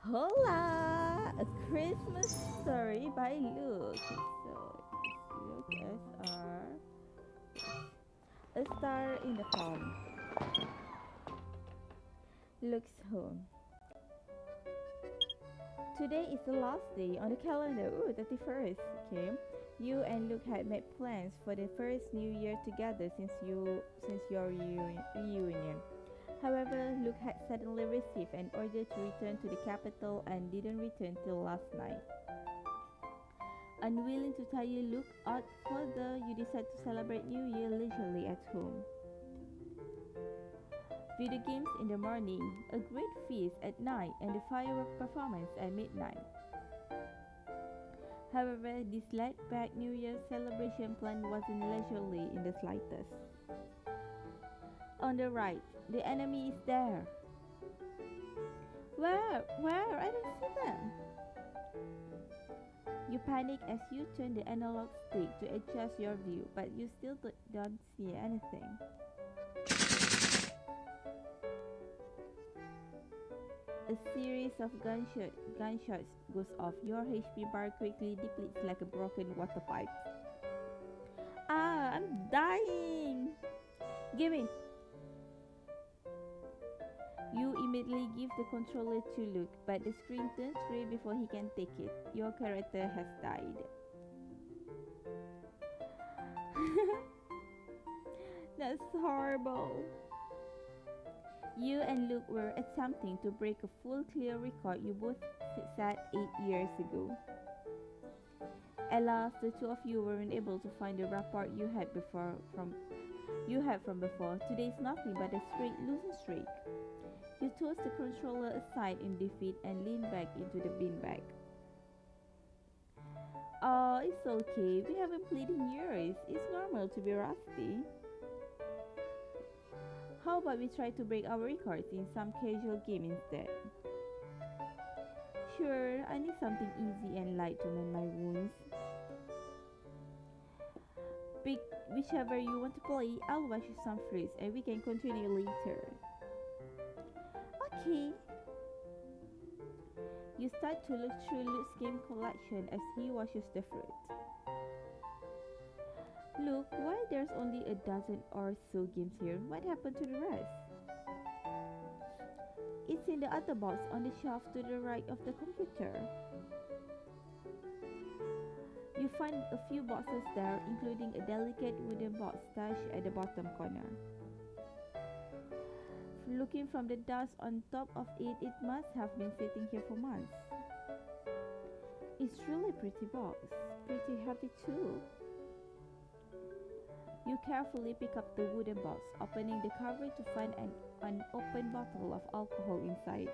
Hola! A Christmas Story by Luke. So, it's Luke SR. A Star in the Palm. Luke's home. Today is the last day on the calendar. Ooh, 31st. Okay. You and Luke had made plans for the first New Year together since your reunion. However, Luke had suddenly received an order to return to the capital and didn't return till last night. Unwilling to tire Luke out further, you decide to celebrate New Year leisurely at home. Video games in the morning, a great feast at night, and the firework performance at midnight. However, this laid-back New Year celebration plan wasn't leisurely in the slightest. On the right, the enemy is there. Where? I don't see them. You panic as you turn the analog stick to adjust your view, but you still don't see anything. A series of gunshots goes off. Your HP bar quickly depletes like a broken water pipe. Ah, I'm dying! Give me! You immediately give the controller to Luke, but the screen turns gray before he can take it. Your character has died. That's horrible. You and Luke were attempting to break a full clear record you both set 8 years ago. Alas, the two of you weren't able to find the rapport you had from before. Today is nothing but a straight losing streak. You toss the controller aside in defeat and lean back into the beanbag. Oh, it's okay. We haven't played in years. It's normal to be rusty. How about we try to break our records in some casual game instead? Sure, I need something easy and light to mend my wounds. Pick whichever you want to play. I'll wash you some fruits and we can continue later. Okay. You start to look through Luke's game collection as he washes the fruit. Look, why there's only a dozen or so games here? What happened to the rest? It's in the other box on the shelf to the right of the computer. You find a few boxes there, including a delicate wooden box stashed at the bottom corner. Looking from the dust on top of it, it must have been sitting here for months. It's really pretty box, pretty heavy too. You carefully pick up the wooden box, opening the cover to find an unopened bottle of alcohol inside.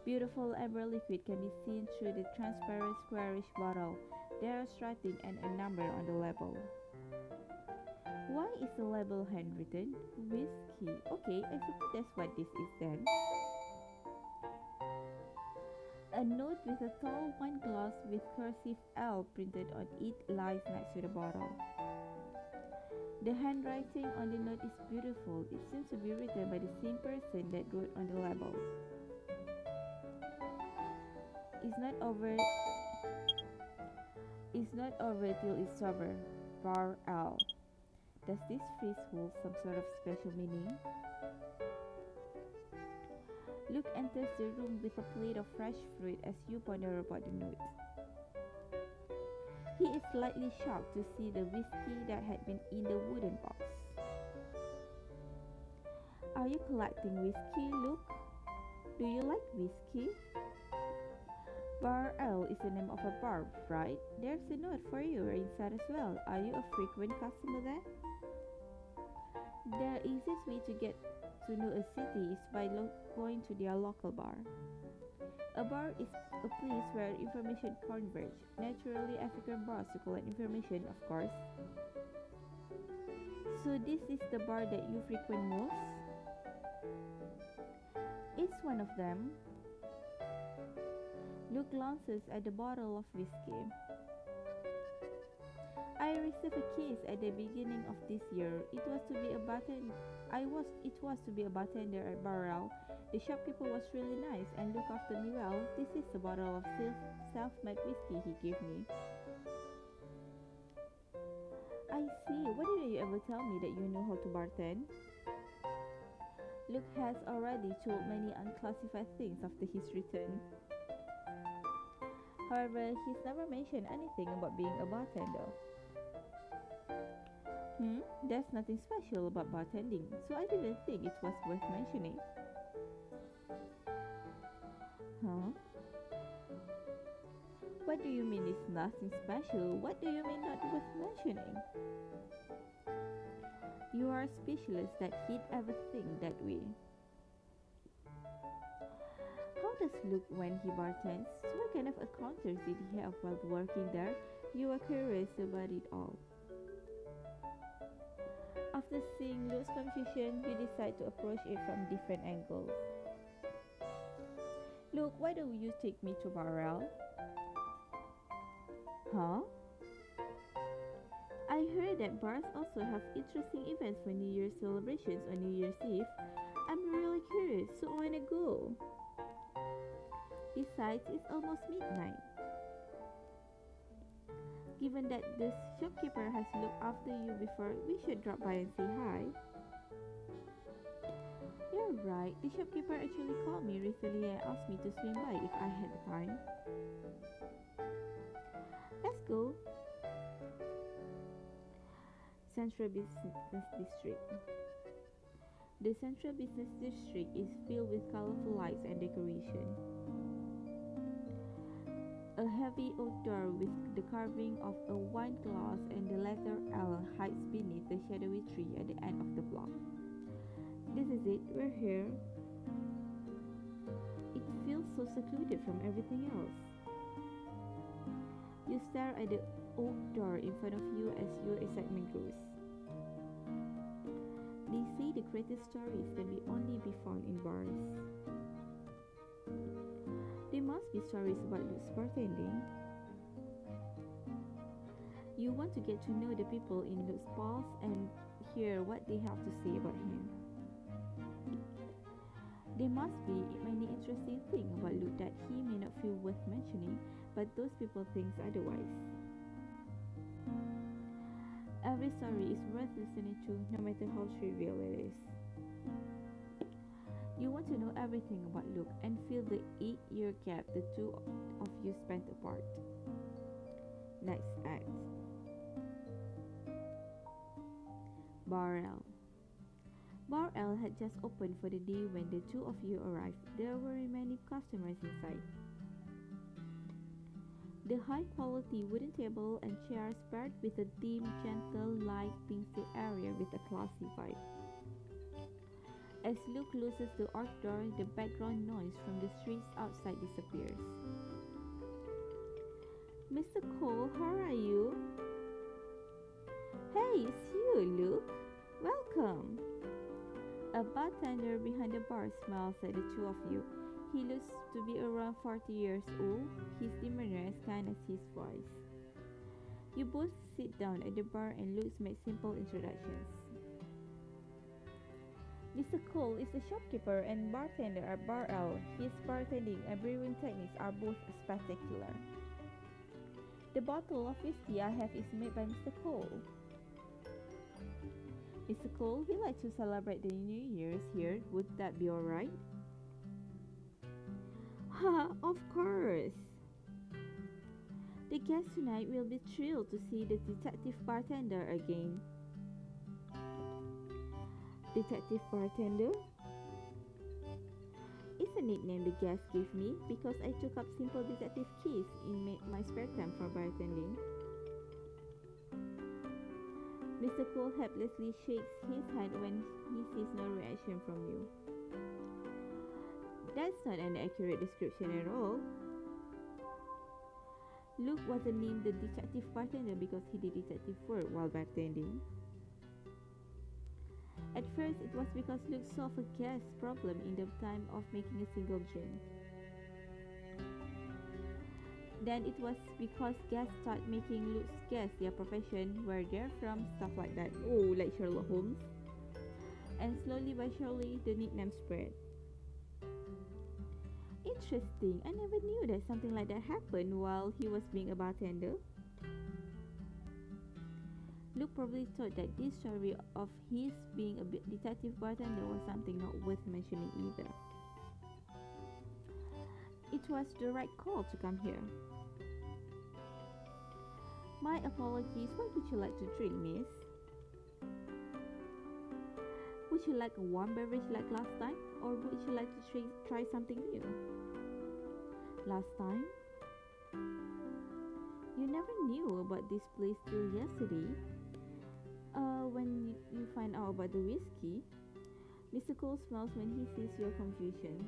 Beautiful amber liquid can be seen through the transparent squarish bottle. There is writing and a number on the label. Why is the label handwritten? Whiskey. Okay, I suppose that's what this is then. A note with a tall wine glass with cursive L printed on it lies next to the bottle. The handwriting on the note is beautiful. It seems to be written by the same person that wrote on the label. It's not over till it's over. Bar L. Does this phrase hold some sort of special meaning? Luke enters the room with a plate of fresh fruit as you ponder about the note. He is slightly shocked to see the whiskey that had been in the wooden box. Are you collecting whiskey, Luke? Do you like whiskey? Bar L is the name of a bar, right? There's a note for you inside as well. Are you a frequent customer there? The easiest way to get to know a city is by going to their local bar. A bar is a place where information converge. Naturally, African bars to collect information, of course. So this is the bar that you frequent most? It's one of them. Luke glances at the bottle of whiskey. I received a case at the beginning of this year. It was to be a bartender at Barrel. The shopkeeper was really nice and looked after me well. This is a bottle of self-made whiskey he gave me. I see. Why didn't you ever tell me that you knew how to bartend? Luke has already told many unclassified things after his return. However, he's never mentioned anything about being a bartender. There's nothing special about bartending, so I didn't think it was worth mentioning. Huh? What do you mean it's nothing special? What do you mean not worth mentioning? You are speechless that he'd ever think that way. How does Luke when he bartends? What kind of encounters did he have while working there? You were curious about it all. After seeing Luke's confusion, you decide to approach it from different angles. Luke, why don't you take me to Barrel? Huh? I heard that bars also have interesting events for New Year's celebrations on New Year's Eve. I'm really curious, so I wanna go. Besides, it's almost midnight. Given that the shopkeeper has looked after you before, we should drop by and say hi. You're right, the shopkeeper actually called me recently and asked me to swing by if I had the time. Let's go. Central Business District. The Central Business District is filled with colorful lights and decoration. A heavy oak door with the carving of a wine glass and the letter L hides beneath the shadowy tree at the end of the block. This is it, we're here. It feels so secluded from everything else. You stare at the oak door in front of you as your excitement grows. They say the greatest stories can only be found in bars. There must be stories about Luke's bartending. You want to get to know the people in Luke's bars and hear what they have to say about him. There must be many interesting things about Luke that he may not feel worth mentioning, but those people think otherwise. Every story is worth listening to, no matter how trivial it is. You want to know everything about Luke and feel the 8-year gap the two of you spent apart. Next act. Bar L. Bar L had just opened for the day when the two of you arrived. There were many customers inside. The high-quality wooden table and chairs paired with a dim, gentle light paints the area with a classy vibe. As Luke closes the arch door, the background noise from the streets outside disappears. Mr. Cole, how are you? Hey, it's you, Luke. Welcome. A bartender behind the bar smiles at the two of you. He looks to be around 40 years old, his demeanor as kind as his voice. You both sit down at the bar and Luke makes simple introductions. Mr. Cole is the shopkeeper and bartender at Bar L. His bartending and brewing techniques are both spectacular. The bottle of whiskey I have is made by Mr. Cole. Mr. Cole, we like to celebrate the New Year's here. Would that be alright? Ha, of course! The guests tonight will be thrilled to see the detective bartender again. Detective bartender? It's a nickname the guests gave me because I took up simple detective keys in my spare time for bartending. Mr. Cole helplessly shakes his hand when he sees no reaction from you. That's not an accurate description at all. Luke wasn't named the detective bartender because he did detective work while bartending. At first, it was because Luke solved a guest problem in the time of making a single drink. Then it was because guests start making Luke's guess their profession, where they're from, stuff like that. Oh, like Sherlock Holmes. And slowly but surely, the nickname spread. Interesting. I never knew that something like that happened while he was being a bartender. Luke probably thought that this story of his being a detective bartender was something not worth mentioning either. It was the right call to come here. My apologies. What would you like to drink, miss? Would you like a warm beverage like last time? Or would you like to try something new? Last time? You never knew about this place till yesterday. When you find out about the whiskey, Mr. Cole smiles when he sees your confusion.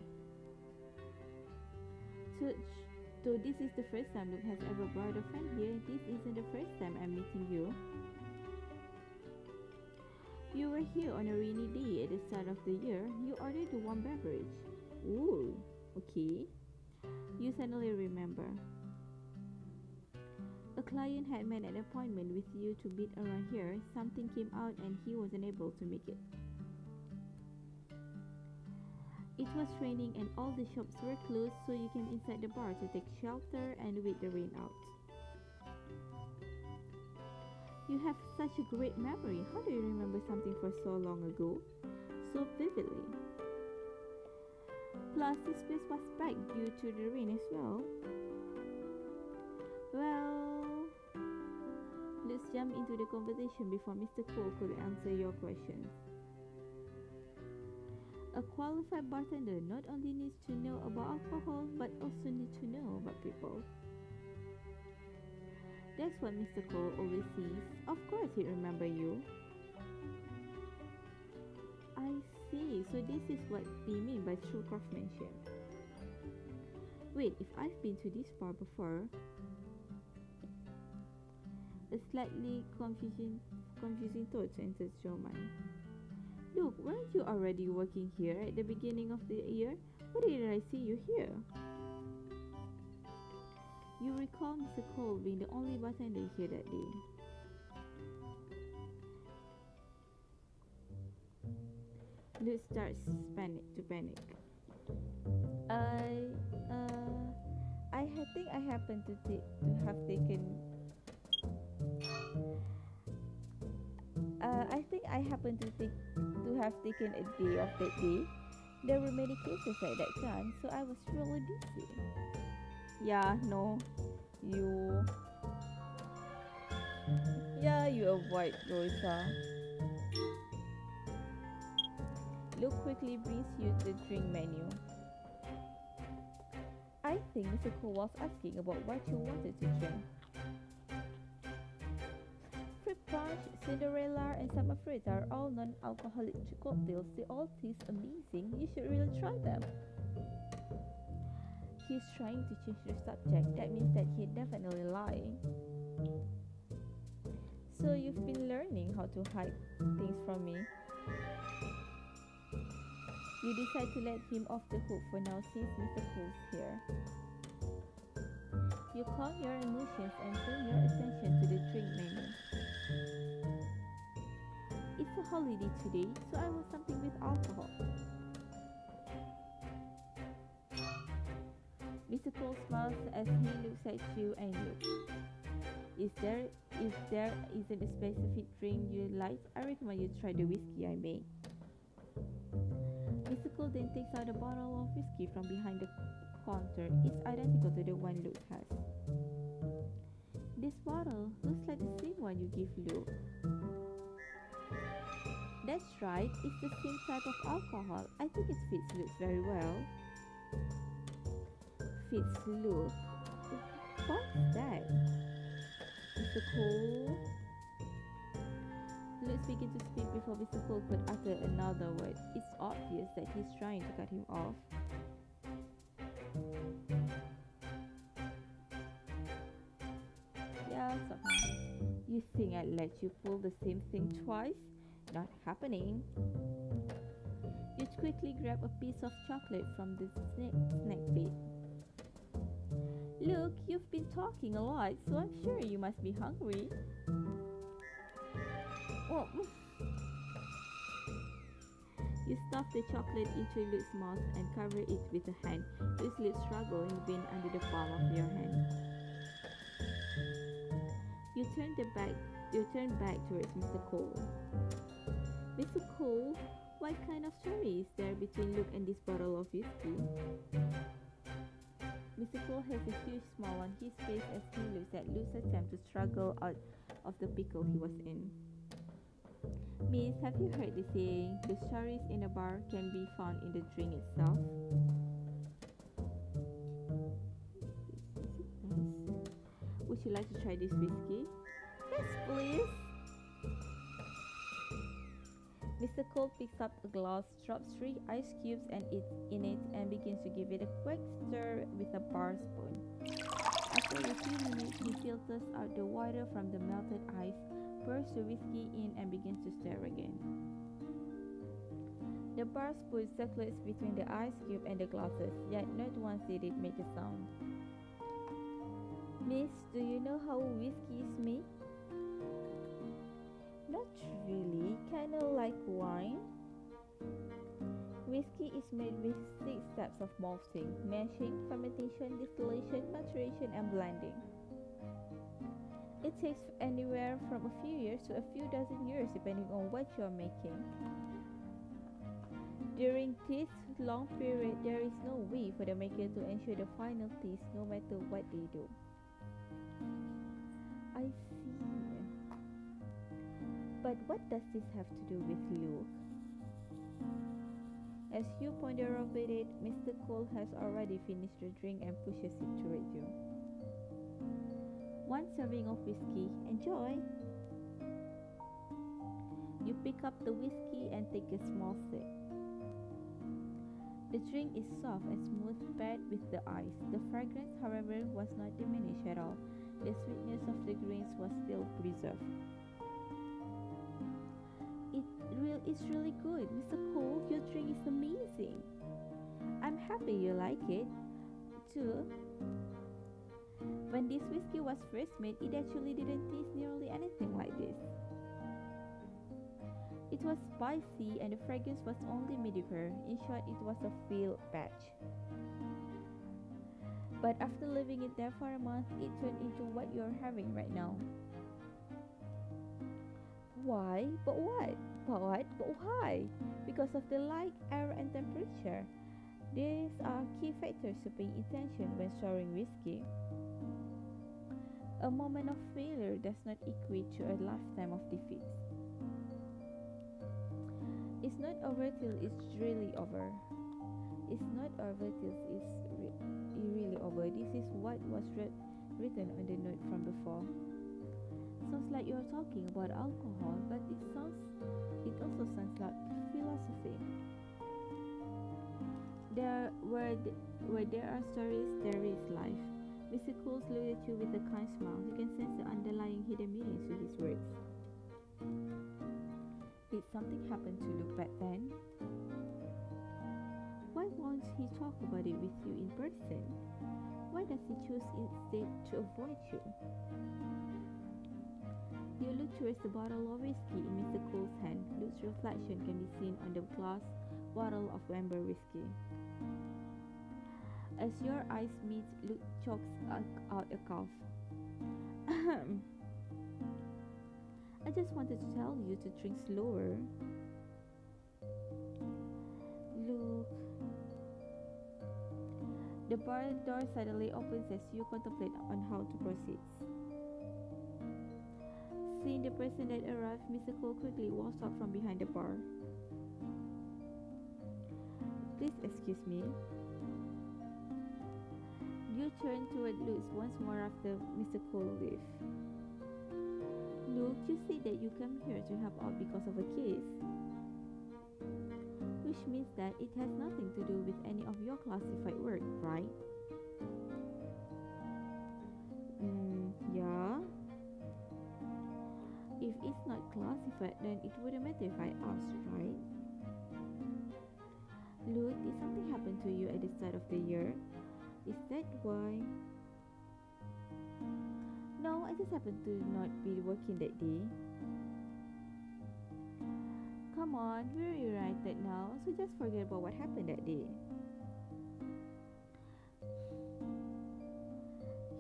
So, so this is the first time Luke has ever brought a friend here. This isn't the first time I'm meeting you. You were here on a rainy day at the start of the year. You ordered a warm beverage. Ooh, okay. You suddenly remember. A client had made an appointment with you to meet around here. Something came out and he wasn't able to make it. It was raining and all the shops were closed, so you came inside the bar to take shelter and wait the rain out. You have such a great memory. How do you remember something for so long ago? So vividly. Plus, this place was packed due to the rain as well. Well, let's jump into the conversation before Mr. Cole could answer your questions. A qualified bartender not only needs to know about alcohol, but also needs to know about people. That's what Mr. Cole always sees. Of course he remembers you. I see, so this is what they mean by true craftsmanship. Wait, if I've been to this bar before, a slightly confusing thought enters your mind. Look, weren't you already working here at the beginning of the year? Why did I see you here? You recall Mr. Cole being the only bartender here that day. Luke starts to panic. I think I happened to have taken. I think I happened to have taken a day off that day. There were many cases at that time, so I was really busy. Yeah, no, you. Yeah, you avoid those. Luke quickly brings you the drink menu. I think Mr. Cole was asking about what you wanted to drink. Fruit punch, Cinderella, and summer fruit are all non-alcoholic cocktails. They all taste amazing. You should really try them. He's trying to change the subject. That means that he's definitely lying. So you've been learning how to hide things from me. You decide to let him off the hook for now since Mr. Cole's here. You calm your emotions and turn your attention to the drink menu. It's a holiday today, so I want something with alcohol. Mr. Cole smiles as he looks at you and you. If there isn't a specific drink you like, I recommend you try the whiskey I made. Mr. Cole then takes out a bottle of whiskey from behind the counter. It's identical to the one Luke has. This bottle looks like the same one you give Luke. That's right, it's the same type of alcohol. I think it fits Luke very well. Fits Luke? What's that? Mr. Cole? Luke begins to speak before Mr. Cole could utter another word. It's obvious that he's trying to cut him off. Yeah, somehow. You think I'd let you pull the same thing twice? Not happening. You quickly grab a piece of chocolate from the snack bin. Look, you've been talking a lot, so I'm sure you must be hungry. Oh, you stuff the chocolate into Luke's mouth and cover it with a hand. Luke's lips struggle in vain under the palm of your hand. You turn back towards Mr. Cole. Mr. Cole, what kind of story is there between Luke and this bottle of whiskey? Mr. Cole has a huge smile on his face as he looks at Luke's attempt to struggle out of the pickle he was in. Miss, have you heard the saying, the stories in a bar can be found in the drink itself? Would you like to try this whiskey? Yes, please. Mr. Cole picks up a glass, drops 3 ice cubes in it, and begins to give it a quick stir with a bar spoon. After a few minutes, he filters out the water from the melted ice, pours the whiskey in, and begins to stir again. The bar spoon circulates between the ice cube and the glasses, yet not once did it make a sound. Miss, do you know how whiskey is made? Not really, kinda like wine. Whiskey is made with 6 steps of malting, mashing, fermentation, distillation, maturation, and blending. It takes anywhere from a few years to a few dozen years depending on what you're making. During this long period, there is no way for the maker to ensure the final taste no matter what they do. I see. But what does this have to do with Luke? As you ponder over it, Mr. Cole has already finished the drink and pushes it toward you. 1 serving of whiskey. Enjoy! You pick up the whiskey and take a small sip. The drink is soft and smooth paired with the ice. The fragrance, however, was not diminished at all. The sweetness of the grains was still preserved. It's really good, Mr. Cole. Your drink is amazing. I'm happy you like it, too. When this whiskey was first made, it actually didn't taste nearly anything like this. It was spicy and the fragrance was only mediocre. In short, it was a failed batch. But after leaving it there for a month, it turned into what you're having right now. Why? But what? But what? But why? Because of the light, air, and temperature. These are key factors to pay attention when storing whiskey. A moment of failure does not equate to a lifetime of defeats. It's not over till it's really over. It's not over till it's really over. This is what was written on the note from before. Sounds like you're talking about alcohol, but it also sounds like philosophy. Where there are stories, there is life. Mr. Coles looked at you with a kind smile. You can sense the underlying hidden meanings to his words. Did something happen to Luke back then? Why won't he talk about it with you in person? Why does he choose instead to avoid you? You look towards the bottle of whiskey in Mr. Cole's hand. Luke's reflection can be seen on the glass bottle of amber whiskey. As your eyes meet, Luke chokes out a cough. I just wanted to tell you to drink slower. Luke. The bar door suddenly opens as you contemplate on how to proceed. Seeing the person that arrived, Mr. Cole quickly walks out from behind the bar. Please excuse me. You turn toward Luke once more after Mr. Cole leaves. Luke, you say that you come here to help out because of a case, which means that it has nothing to do with any of your classified work, right? Yeah. If it's not classified, then it wouldn't matter if I asked, right? Luke, did something happen to you at the start of the year? Is that why? No, I just happened to not be working that day. Come on, we're reunited now, so just forget about what happened that day.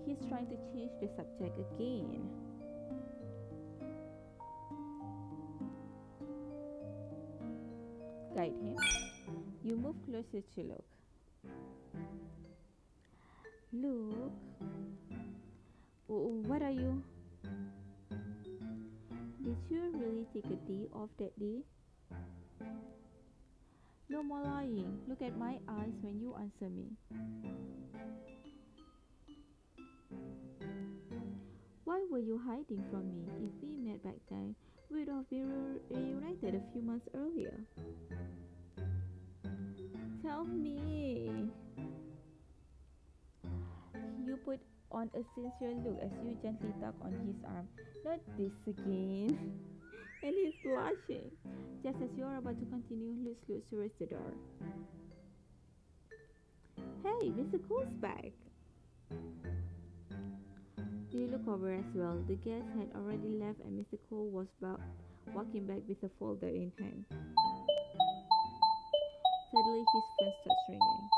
He's trying to change the subject again. Guide him. You move closer to look. Look. What are you? Did you really take a day off that day? No more lying. Look at my eyes when you answer me. Why were you hiding from me? If we met back then, we would have been reunited a few months earlier. Tell me. You put on a sincere look as you gently tug on his arm. Not this again. And he's blushing. Just as you're about to continue, Lutz looks towards the door. Hey, Mr. Cole's back. You look over as well. The guest had already left and Mr. Cole was walking back with a folder in hand. Suddenly his phone starts ringing.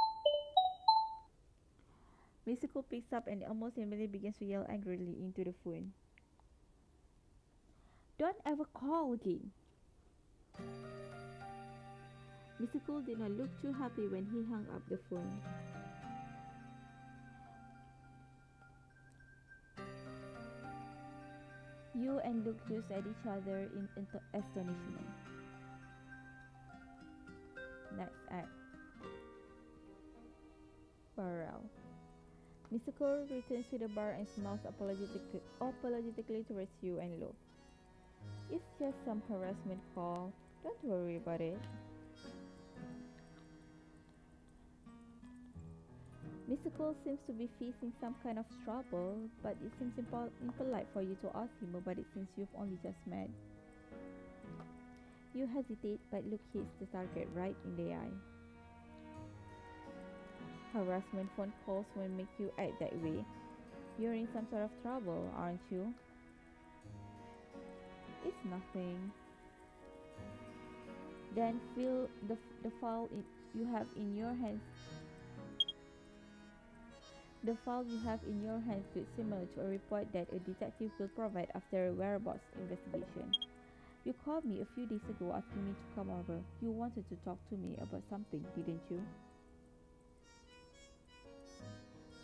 Mr. Cole picks up and almost immediately begins to yell angrily into the phone. Don't ever call again. Mr. Cole did not look too happy when he hung up the phone. You and Luke looked at each other in astonishment. Next act. Burrell. Mr. Cole returns to the bar and smiles apologetically towards you and Luke. It's just some harassment call. Don't worry about it. Mr. Cole seems to be facing some kind of trouble, but it seems impolite for you to ask him about it since you've only just met. You hesitate, but Luke hits the target right in the eye. Harassment phone calls will make you act that way. You're in some sort of trouble, aren't you? It's nothing. Then fill the file you have in your hands. The file you have in your hands looks similar to a report that a detective will provide after a whereabouts investigation. You called me a few days ago asking me to come over. You wanted to talk to me about something, didn't you?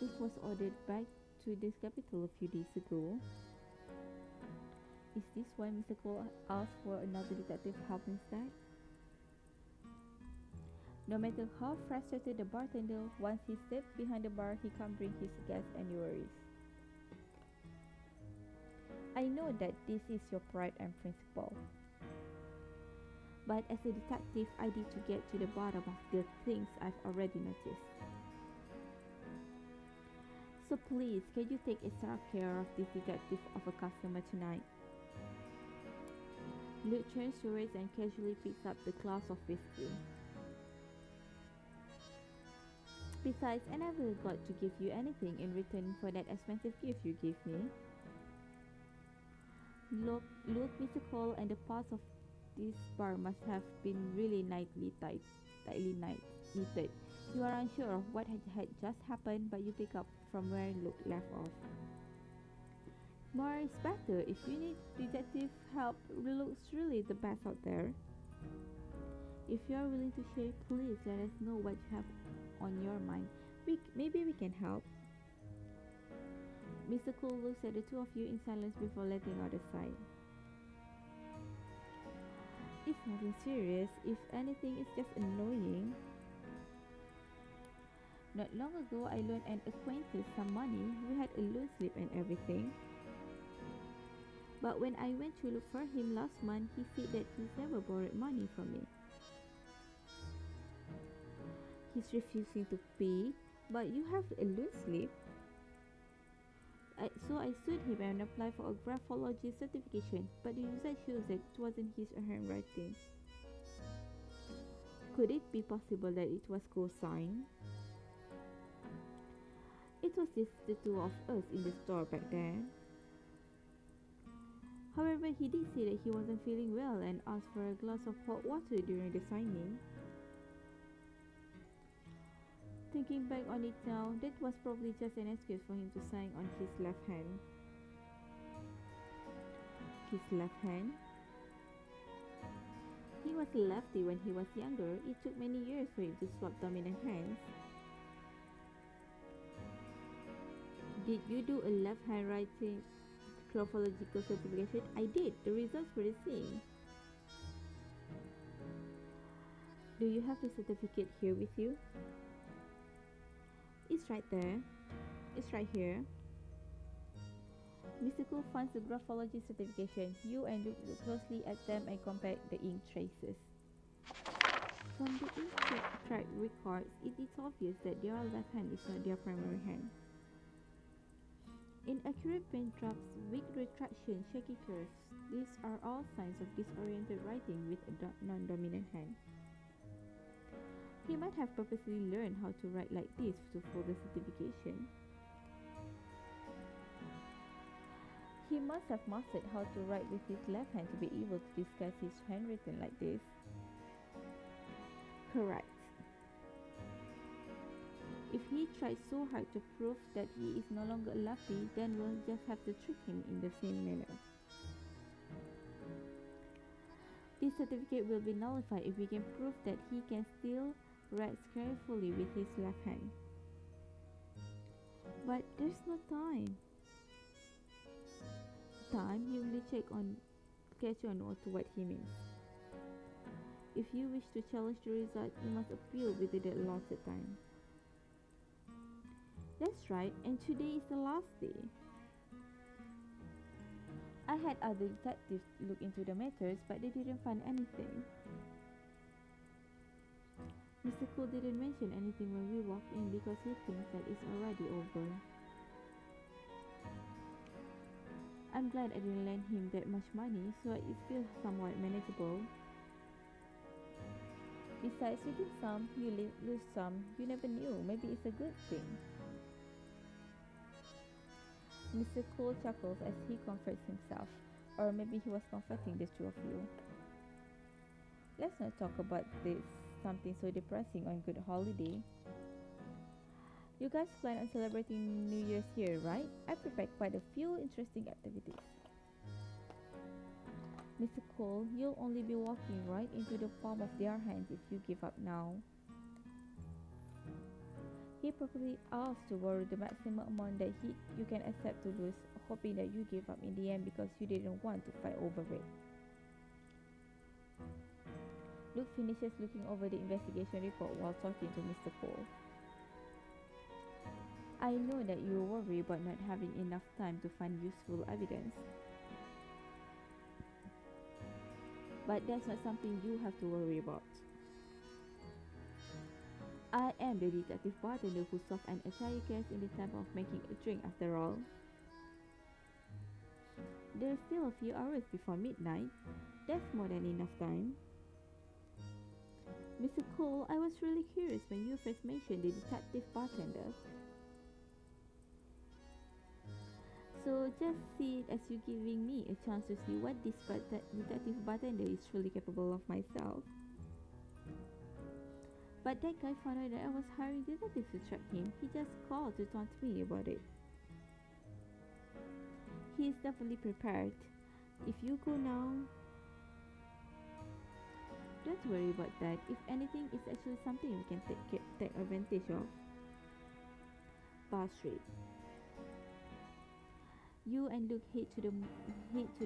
It was ordered back to the capital a few days ago. Is this why Mr. Cole asked for another detective help instead? No matter how frustrated the bartender, once he steps behind the bar, he can't bring his guests any worries. I know that this is your pride and principle. But as a detective, I need to get to the bottom of the things I've already noticed. So please, can you take extra care of this detective of a customer tonight? Luke turns towards and casually picks up the glass of whiskey. Besides, I never got to give you anything in return for that expensive gift you gave me. Look, Mr. Cole, and the pass of this bar must have been really tightly knitted. You are unsure of what had just happened, but you pick up from where Luke left off. More is better. If you need detective help, Luke's really the best out there. If you are willing to share, please let us know what you have on your mind. Maybe we can help. Mr. Cole looks at the two of you in silence before letting out a sigh. It's nothing serious. If anything, it's just annoying. Not long ago, I loaned an acquaintance some money. We had a loan slip and everything. But when I went to look for him last month, he said that he's never borrowed money from me. He's refusing to pay, but you have a loan slip. So I sued him and applied for a graphology certification, but the result shows that it wasn't his handwriting. Could it be possible that it was co-signed? It was just the two of us in the store back then. However, he did say that he wasn't feeling well and asked for a glass of hot water during the signing. Thinking back on it now, that was probably just an excuse for him to sign on his left hand. His left hand? He was a lefty when he was younger. It took many years for him to swap dominant hands. Did you do a left handwriting graphological certification? I did. The results were the same. Do you have the certificate here with you? It's right there. It's right here. Mr. Cole finds the graphology certification. You and look closely at them and compare the ink traces. From the ink track records, it is obvious that their left hand is not their primary hand. Inaccurate pen drops, weak retraction, shaky curves. These are all signs of disoriented writing with a non-dominant hand. He might have purposely learned how to write like this to fold the certification. He must have mastered how to write with his left hand to be able to disguise his handwritten like this. Correct. If he tried so hard to prove that he is no longer a lefty, then we'll just have to trick him in the same manner. This certificate will be nullified if we can prove that he can still write carefully with his left hand. But there's no time. Time, he will catch on to what he means. If you wish to challenge the result, you must appeal within the allotted time. That's right, and today is the last day. I had other detectives look into the matters, but they didn't find anything. Mr. Cole didn't mention anything when we walked in because he thinks that it's already over. I'm glad I didn't lend him that much money, so it's still somewhat manageable. Besides, you get some, you lose some, you never knew, maybe it's a good thing. Mr. Cole chuckles as he comforts himself, or maybe he was comforting the two of you. Let's not talk about this, something so depressing on Good Holiday. You guys plan on celebrating New Year's here, right? I prepared quite a few interesting activities. Mr. Cole, you'll only be walking right into the palm of their hands if you give up now. He probably asked to borrow the maximum amount that you can accept to lose, hoping that you give up in the end because you didn't want to fight over it. Luke finishes looking over the investigation report while talking to Mr. Cole. I know that you worry about not having enough time to find useful evidence. But that's not something you have to worry about. I am the detective bartender who solved an entire case in the time of making a drink after all. There's still a few hours before midnight. That's more than enough time. Mr. Cole, I was really curious when you first mentioned the detective bartender. So just see it as you giving me a chance to see what this detective bartender is truly capable of myself. But that guy found out that I was hiring detectives to track him. He just called to taunt me about it. He is definitely prepared. If you go now... Don't worry about that. If anything, it's actually something we can take advantage of. Bar Street. You and Luke head to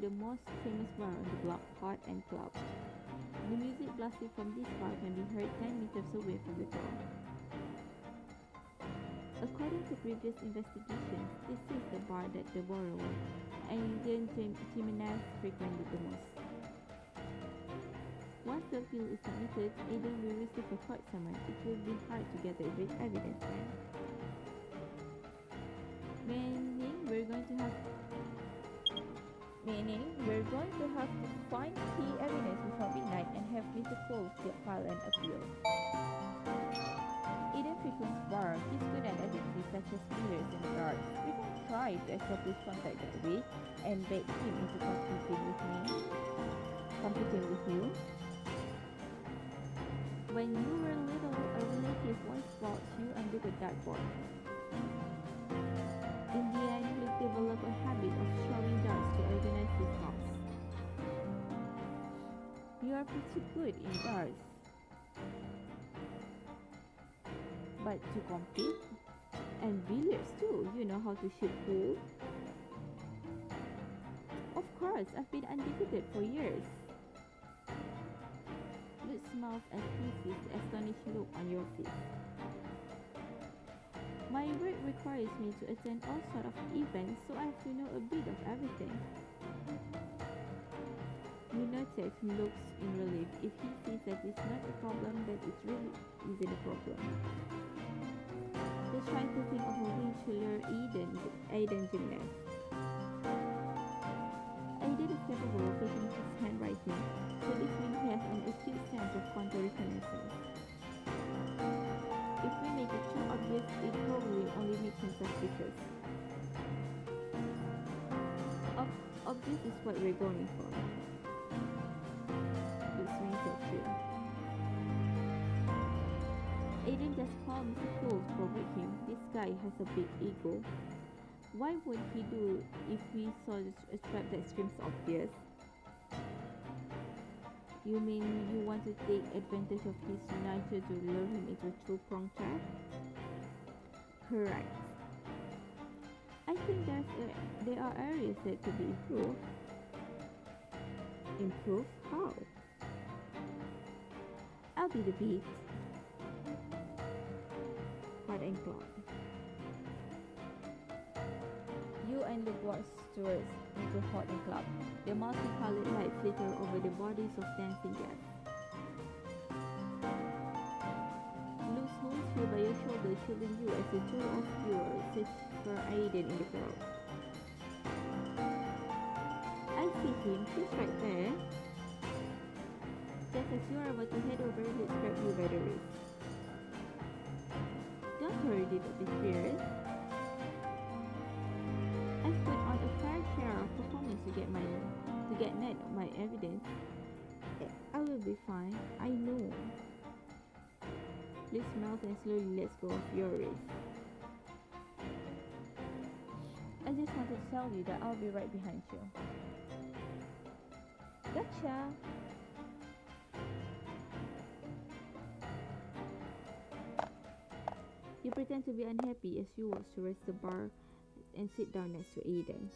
the most famous bar on the block, Hot and Club. The music blasting from this bar can be heard 10 meters away from the door. According to previous investigations, this is the bar that the borrower, Aiden Jimenez, frequented the most. Once the appeal is submitted, Aiden will receive a court summons. It will be hard to gather evidence then. Meaning we're going to have to find key evidence before midnight and have Mr. Cole file an appeal. Eden frequents bar, he's good at activities such as billiards and darts. We can try to establish contact that way and bait him into competing with you. When you were little, a relative once brought you and did a dartboard. In the end, Luke developed a habit of throwing darts to organize his thoughts. You are pretty good in darts. But to compete? And billiards too, you know how to shoot pool? Of course, I've been undefeated for years. Luke smiles as he sees the astonished look on your face. My work requires me to attend all sorts of events, so I have to know a bit of everything. You notice he looks in relief. If he sees that it's not a problem, then it really isn't a problem. He's trying to think of a way to lure Aiden gymnast. Aiden is capable of faking his handwriting, so this means he has an acute sense of contour reconnaissance. If we make it too obvious, it probably only makes him suspicious. Obvious is what we're going for. Luke swings at you. Aiden just called Mr. Cool to provoke him. This guy has a big ego. Why would he do if we saw a strap that screams obvious? You mean you want to take advantage of his nature to lure him into a two-pronged trap? Correct. I think there are areas that could be improved. Improved? How? I'll be the beat. Hot and clock. You and Luke walk towards into Hot and Club. The multicolored lights flicker over the bodies of dancing guests. Luke holds you by your shoulder, shielding you as the two of you search for Aiden in the crowd. I see him. He's right there. Just as you are about to head over, Luke grabs you by the wrist. Don't worry, little bit fierce. I've put on a fair share of performance to get net my evidence. I will be fine. I know. Luke smiles and slowly lets go of your wrist. I just wanted to tell you that I'll be right behind you. Gotcha! You pretend to be unhappy as you walk towards the bar and sit down next to Aiden.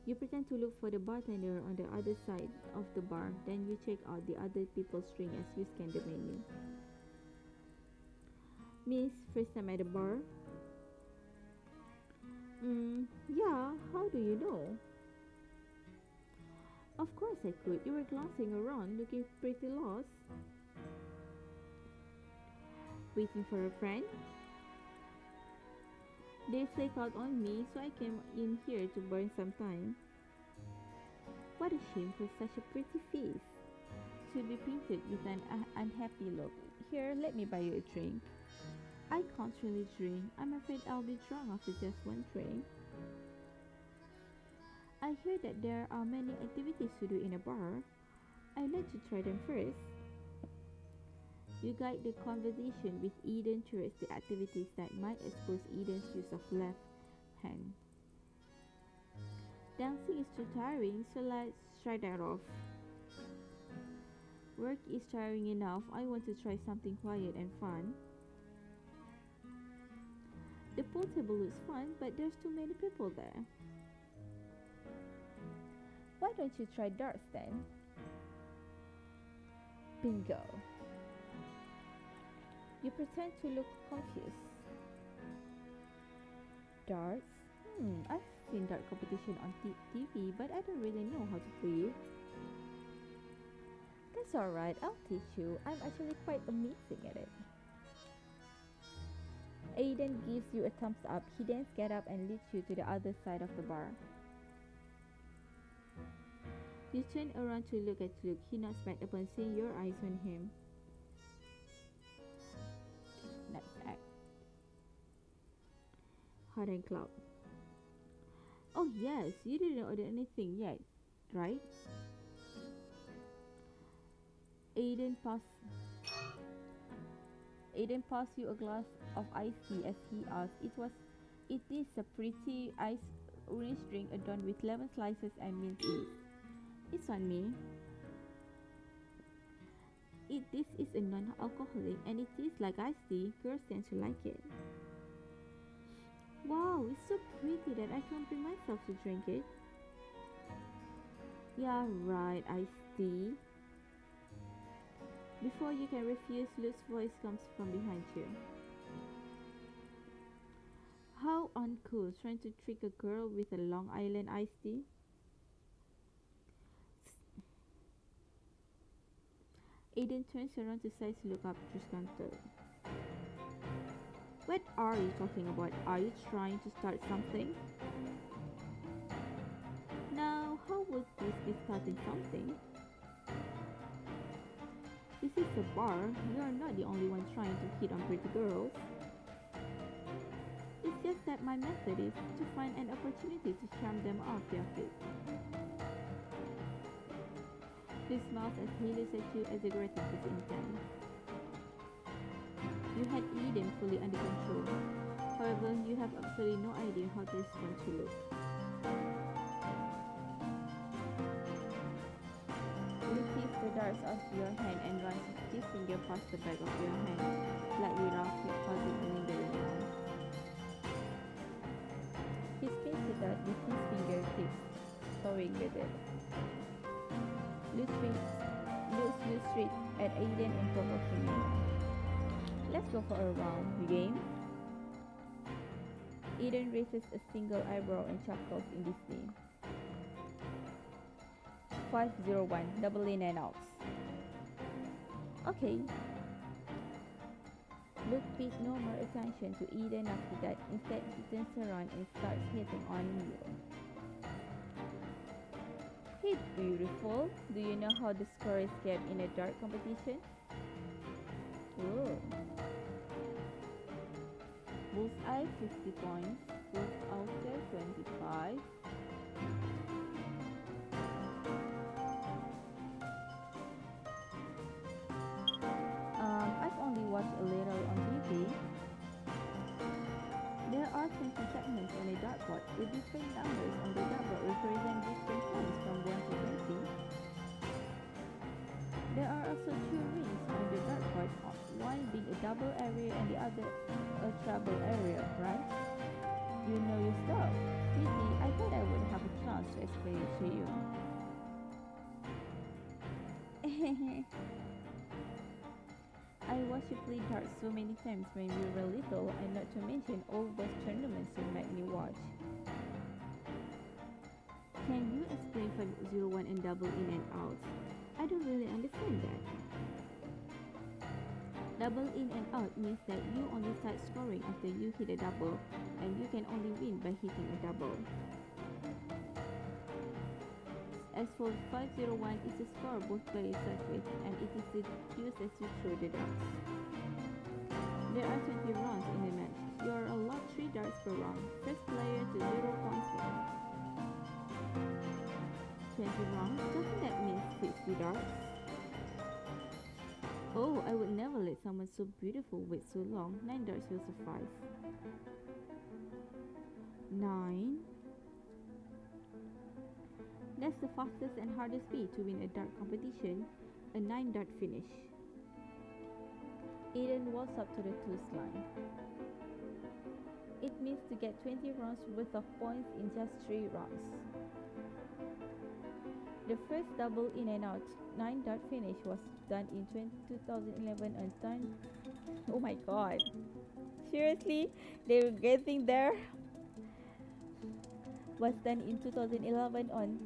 You pretend to look for the bartender on the other side of the bar, then you check out the other people's drink as you scan the menu. Miss, first time at the bar? Yeah, how do you know? Of course I could. You were glancing around, looking pretty lost. Waiting for a friend? They flake out on me, so I came in here to burn some time. What a shame for such a pretty face to be painted with an unhappy look. Here, let me buy you a drink. I can't really drink. I'm afraid I'll be drunk after just one drink. I hear that there are many activities to do in a bar. I'd like to try them first. You guide the conversation with Eden towards the activities that might expose Eden's use of left hand. Dancing is too tiring, so let's try that off. Work is tiring enough. I want to try something quiet and fun. The pool table looks fun, but there's too many people there. Why don't you try darts then? Bingo. You pretend to look confused. Darts? I've seen dart competition on TV, but I don't really know how to play it. That's alright, I'll teach you. I'm actually quite amazing at it. Aiden gives you a thumbs up. He then gets up and leads you to the other side of the bar. You turn around to look at Luke. He nods back upon seeing your eyes on him. Hot and Cloud. Oh yes, you didn't order anything yet, right? Aiden passed Aiden passed you a glass of iced tea as he asked. It is a pretty ice orange drink adorned with lemon slices and mint leaves. It's on me. This is a non-alcoholic and it tastes like iced tea. Girls tend to like it. Wow, it's so pretty that I can't bring myself to drink it. Yeah, right, iced tea. Before you can refuse, Luke's voice comes from behind you. How uncool, trying to trick a girl with a Long Island iced tea? Aiden turns around to size Luke up through counter. What are you talking about? Are you trying to start something? Now, how would this be starting something? This is a bar. You're not the only one trying to hit on pretty girls. It's just that my method is to find an opportunity to charm them off their feet. He smiles as he looks at you as a greeting his intent. You had Eden fully under control. However, you have absolutely no idea how to respond to Luke. Luke takes the darts off your hand and runs his finger past the back of your hand, slightly rough yet causing a lingering noise. He spins the dart with his fingertips, toying with it. Luke looks straight at Aiden and provoking him. Let's go for a round. Game? Aiden raises a single eyebrow and chuckles in dismay. 501, double in and outs. Okay. Luke paid no more attention to Eden after that. Instead, he turns around and starts hitting on you. Hey, beautiful. Do you know how the score is kept in a dart competition? Ooh. Bullseye 50 points. Full outer 25. I've only watched a little on TV. There are 20 segments on a dartboard with different numbers on the dartboard represent different points from 1 to 20. There are also 2 rings on the dartboard, one being a double area and the other a treble area, right? You know your stuff. Sweetie, I thought I would have a chance to explain it to you. I watched you play darts so many times when we were little, and not to mention all those tournaments you made me watch. Can you explain 501 and double in and out? I don't really understand that. Double in and out means that you only start scoring after you hit a double, and you can only win by hitting a double. As for 501, it's a score both players start with, and it is used as you throw the darts. There are 20 rounds in the match. You are allowed 3 darts per round. First player to 0 points win. 20 rounds? Doesn't that mean 60 darts? Oh, I would never let someone so beautiful wait so long. 9 darts will suffice. 9. That's the fastest and hardest way to win a dart competition, a 9 dart finish. Aiden walks up to the toes line. It means to get 20 rounds worth of points in just 3 rounds. The first double in and out 9 dart finish was done in 2011 and turned. Oh my god. Seriously? They were getting there? Was done in 2011 on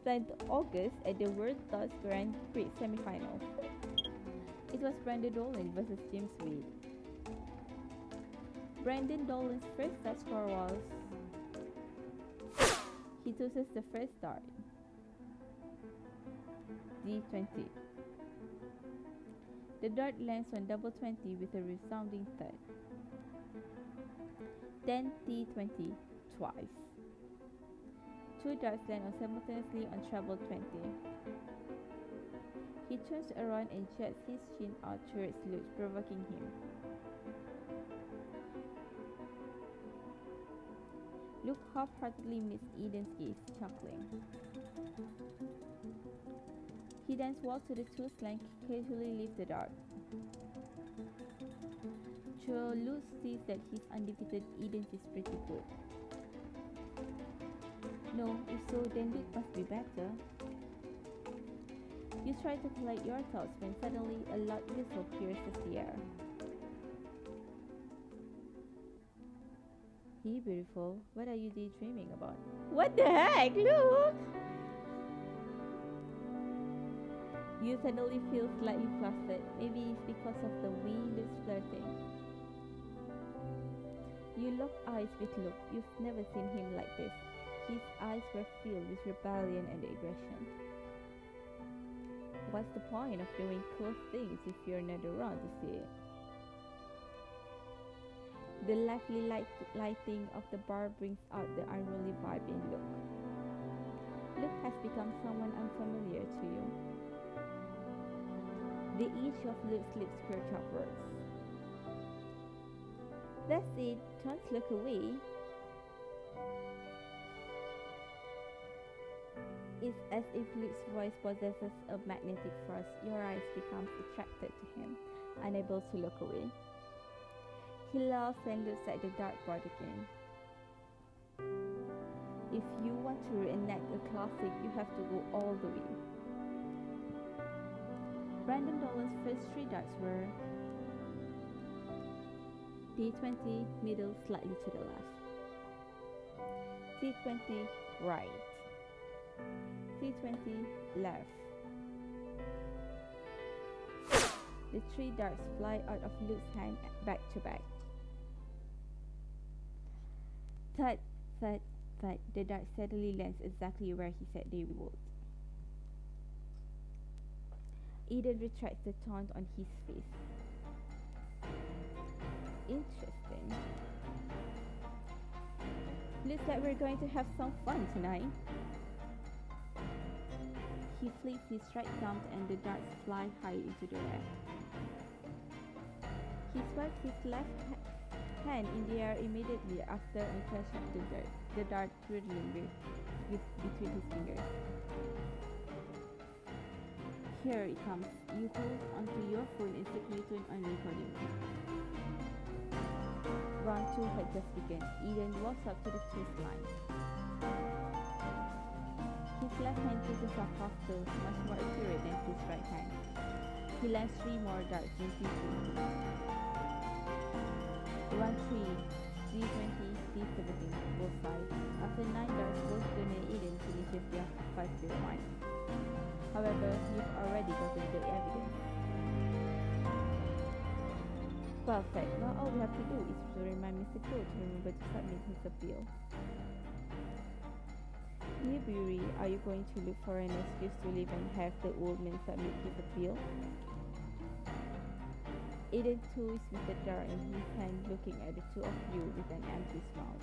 10th August at the World Darts Grand Prix semifinal. It was Brandon Dolan versus James Wade. Brandon Dolan's first dart score was. He chooses the first dart. D20. The dart lands on double 20 with a resounding thud. Then T20 twice. Two darts land simultaneously on treble 20. He turns around and jets his chin out towards Luke, provoking him. Luke half-heartedly meets Eden's gaze, chuckling. He then walks to the two slank, casually lifts the dart. Though Luke sees that his undefeated Eden is pretty good. No, if so, then Luke must be better. You try to collect your thoughts when suddenly a loud whistle pierces the air. Hey beautiful, what are you daydreaming about? What the heck, Luke? You suddenly feel slightly flustered. Maybe it's because of the way Luke's flirting. You lock eyes with Luke. You've never seen him like this. His eyes were filled with rebellion and aggression. What's the point of doing cool things if you're not around to see it? The lively lighting of the bar brings out the unruly vibe in Luke. Luke has become someone unfamiliar to you. The edge of Luke's lips curled upwards. That's it, don't look away. It's as if Luke's voice possesses a magnetic force. Your eyes become attracted to him, unable to look away. He laughs and looks at the dartboard again. If you want to reenact a classic, you have to go all the way. Brandon Dolan's first three darts were D20, middle, slightly to the left. T20, right. T20, left. The three darts fly out of Luke's hand back to back. Thud, thud, thud. The dart steadily lands exactly where he said they would. Eden retracts the taunt on his face. Interesting. Looks like we're going to have some fun tonight. He flips his right thumb and the darts fly high into the air. He swipes his left hand in the air immediately after and catches the dart twiddling with between his fingers. Here it comes. You hold onto your phone and secretly turn on recording. Round 2 had just begun. Eden walks up to the twist line. His left hand twitches up faster, much more accurate than his right hand. He lands 3 more darts in T20. Round 3, D20, D17, both sides. After 9 darts, both Eden and Eden finishes their 5-0 However, you've already gotten the evidence. Perfect. Now all we have to do is to remind Mr. Crow to remember to submit his appeal. Dear Bury, are you going to look for an excuse to leave and have the old man submit his appeal? Eden too is with the jar in his hand, looking at the two of you with an empty smile.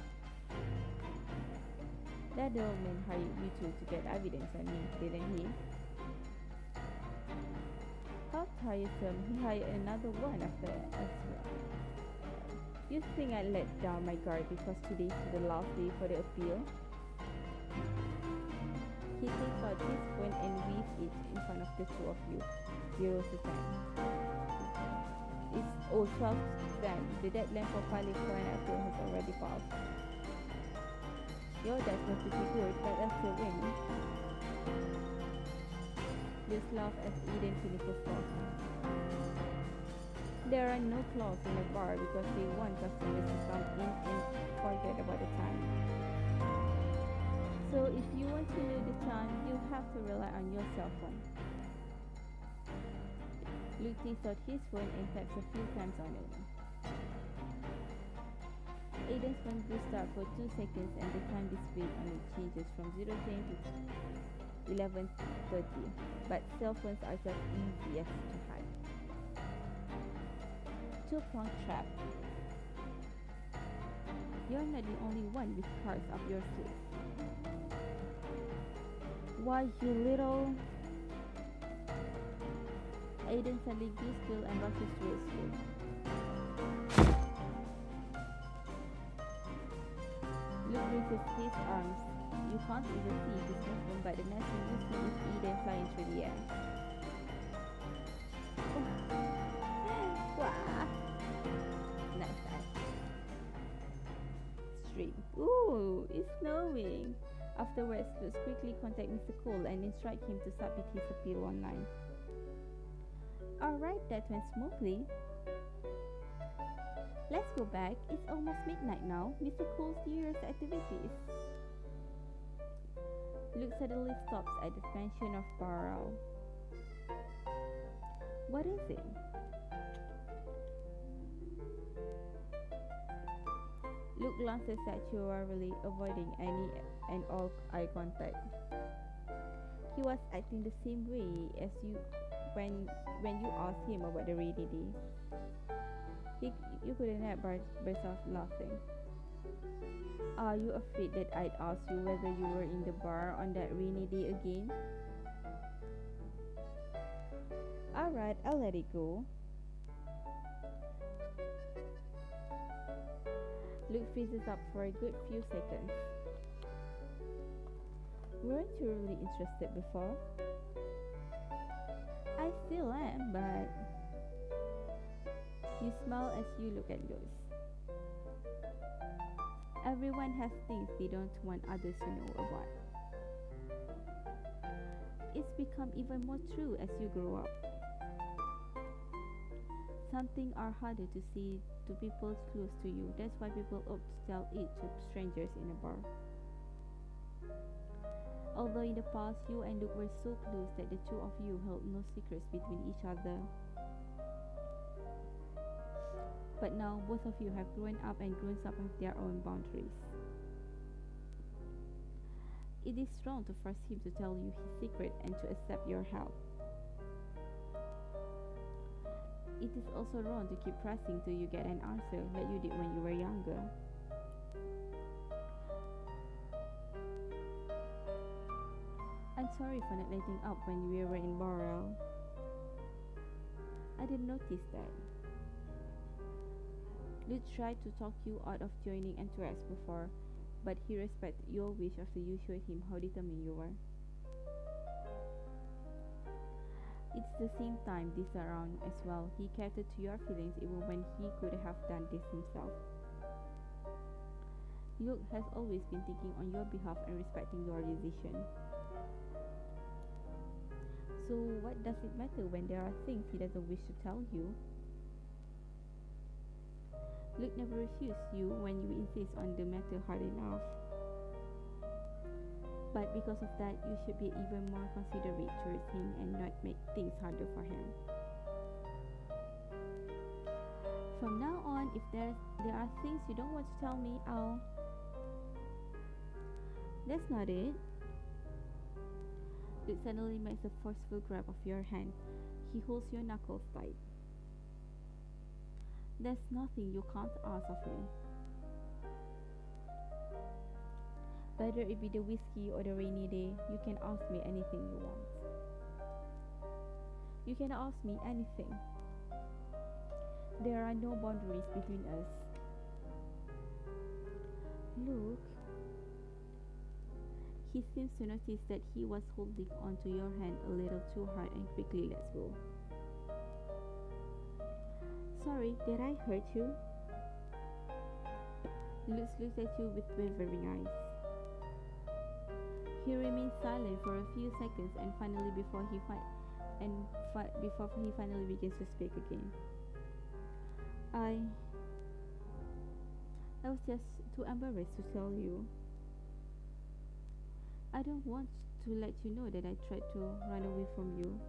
That old man hired you two to get evidence on me, didn't he? How tiresome, he hired another one after as well. You think I let down my guard because today is the last day for the appeal? He takes out his phone and waves it in front of the two of you. 0 to 10. It's 12 to 10. The deadline for filing for an appeal has already passed. Your dad's not pretty good, but I'll still win. This laugh as Eden finishes off. There are no claws in the bar because they want customers to come in and forget about the time. So if you want to know the time, you have to rely on your cell phone. Luke takes out his phone and taps a few times on it. Eden's phone boosts up for 2 seconds and the time displayed on it changes from 0:10 to 11:30, but cell phones are just easiest to hide. two-pronged trap. You're not the only one with cards up your sleeve. Why, you little... Aiden suddenly gives Bill and rushes to rescue. Luke raises his arms. You can't even see his movement, but the next thing you see is Eden flying through the air. Wow. Nice eye. Stream. Ooh, it's snowing. Afterwards, Luke quickly contact Mr. Cole and instruct him to submit his appeal online. Alright, that went smoothly. Let's go back. It's almost midnight now. Mr. Cole's New Year's activities. Luke suddenly stops at the mansion of Barrow. What is it? Luke glances at you warily, avoiding any and all eye contact. He was acting the same way as you when you asked him about the rainy day. You couldn't help but burst off laughing. Are you afraid that I'd ask you whether you were in the bar on that rainy day again? Alright, I'll let it go. Luke freezes up for a good few seconds. Weren't you really interested before? I still am, but... You smile as you look at Luce. Everyone has things they don't want others to know about. It's become even more true as you grow up. Some things are harder to see to people close to you. That's why people opt to tell it to strangers in a bar. Although in the past you and Luke were so close that the two of you held no secrets between each other. But now both of you have grown up and grown up with their own boundaries. It is wrong to force him to tell you his secret and to accept your help. It is also wrong to keep pressing till you get an answer like you did when you were younger. I'm sorry for not letting up when we were in Borel. I didn't notice that. Luke tried to talk you out of joining Antares before, but he respected your wish after you showed him how determined you were. It's the same time this around as well. He catered to your feelings even when he could have done this himself. Luke has always been thinking on your behalf and respecting your decision. So what does it matter when there are things he doesn't wish to tell you? Luke never refused you when you insist on the matter hard enough. But because of that, you should be even more considerate towards him and not make things harder for him. From now on, if there are things you don't want to tell me, I'll... That's not it. Luke suddenly makes a forceful grab of your hand. He holds your knuckles tight. There's nothing you can't ask of me. Whether it be the whiskey or the rainy day, you can ask me anything you want. You can ask me anything. There are no boundaries between us. Look. He seems to notice that he was holding onto your hand a little too hard and quickly lets go. Sorry, did I hurt you? Luke looks at you with wavering eyes. He remains silent for a few seconds and finally before he finally begins to speak again. I was just too embarrassed to tell you. I don't want to let you know that I tried to run away from you.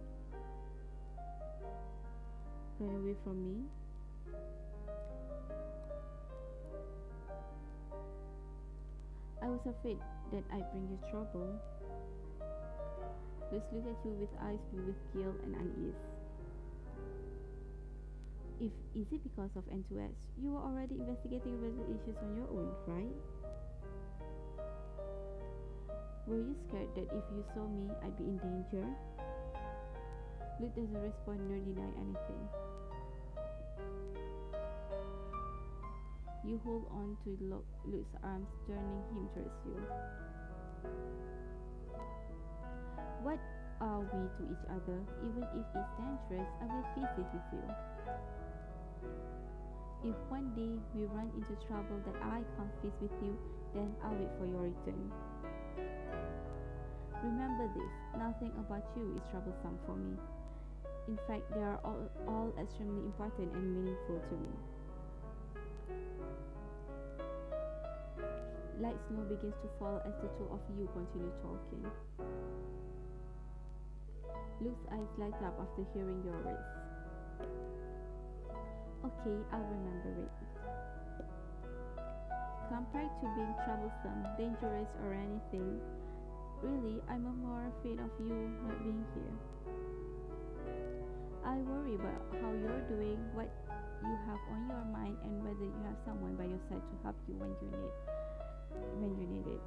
Run away from me? I was afraid that I'd bring you trouble. Luke looked at you with eyes filled with guilt and unease. If is it because of N2S, you were already investigating weather issues on your own, right? Were you scared that if you saw me, I'd be in danger? Luke doesn't respond nor deny anything. You hold on to Luke's arms, turning him towards you. What are we to each other? Even if it's dangerous, I will face it with you. If one day we run into trouble that I can't face with you, then I'll wait for your return. Remember this, nothing about you is troublesome for me. In fact, they are all extremely important and meaningful to me. Light snow begins to fall as the two of you continue talking. Luke's eyes light up after hearing your words. Okay, I'll remember it. Compared to being troublesome, dangerous, or anything, really, I'm more afraid of you not being here. I worry about how you're doing, what you have on your mind, and whether you have someone by your side to help you when you need it.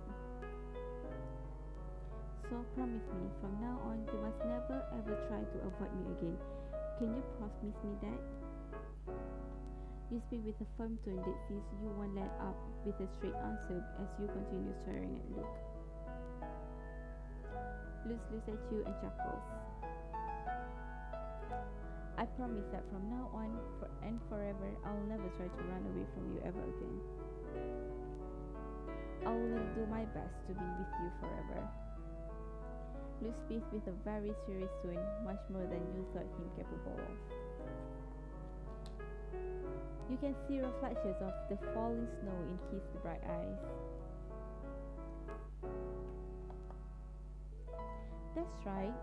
So promise me, from now on, you must never ever try to avoid me again. Can you promise me that? You speak with a firm tone that says you won't let up with a straight answer as you continue staring at Luke. Luke looks at you and chuckles. I promise that from now on and forever, I'll never try to run away from you ever again. I will do my best to be with you forever. Luke speaks with a very serious tone, much more than you thought him capable of. You can see reflections of the falling snow in his bright eyes. That's right.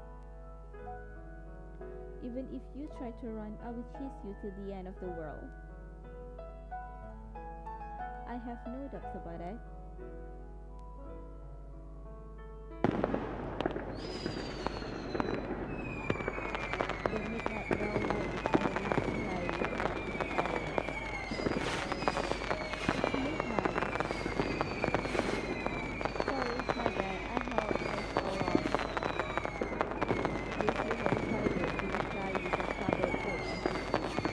Even if you try to run, I will chase you till the end of the world. I have no doubts about it. The midnight bell rings and the night sky is dark with silence. It's midnight. Sorry, my bad. I have just all off. This little pilot in the sky with a troubled hope on his face.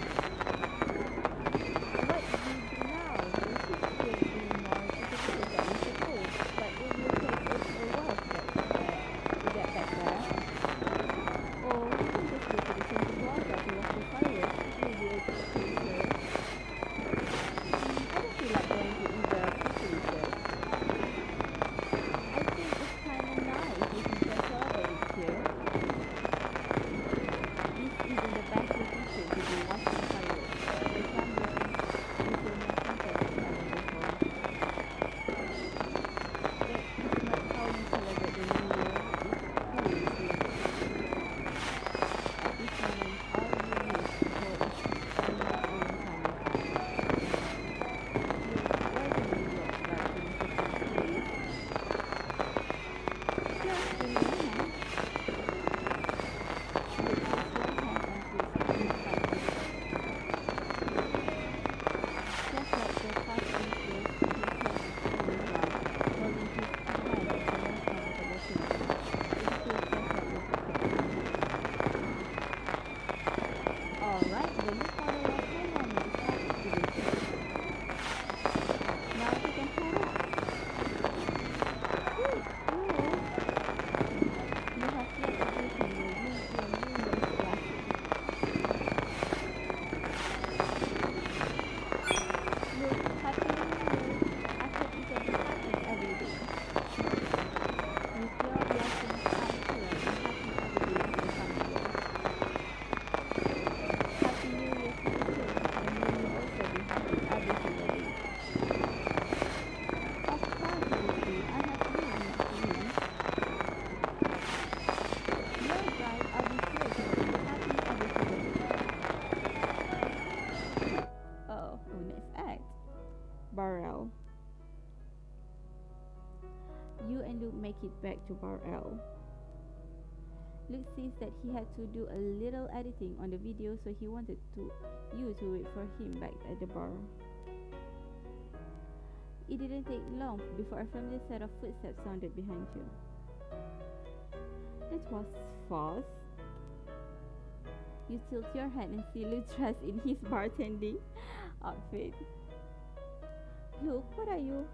What do we do now? We should still be more sophisticated than we suppose, but it will take us a while to get back there. Or we can just go to the Santa Plaza to watch the fireworks. It will be okay, sir. I don't feel like going to either facilities. I think it's kinda nice if we can celebrate here. This isn't the best location to be watching fireworks. For some reason, you feel more comfortable than ever before. That is not how you celebrate the New Year. It's how you see it. At this moment, all you need to go is to spend your own time. Why do you look like in such a place? Just in the hand. Luke puts one hand on Luke's inside his just like the past years, his head is turning round, holding his hand is the most comfortable thing. It feels just like Luke Alright, the new model of harmony is activated. Now we can head out. Wait, you have yet to give me your New Year's blessing. Look, Happy New Year. I hope you can be happy every day. With your blessings, I'm sure I'm happy every day in the coming year. Happy New Year to you too, and may you also be happy every single day. Of course, Lucy, I have you next to me. You're right, I'll be sure to make you happy every single day. Oh, next act. Barrel. You and Luke make it back to Barrel. Luke says that he had to do a little editing on the video, so he wanted you to wait for him back at the bar. It didn't take long before a familiar set of footsteps sounded behind you. It was fast. You tilt your head and see Luke dressed in his bartending outfit. Luke, what are you?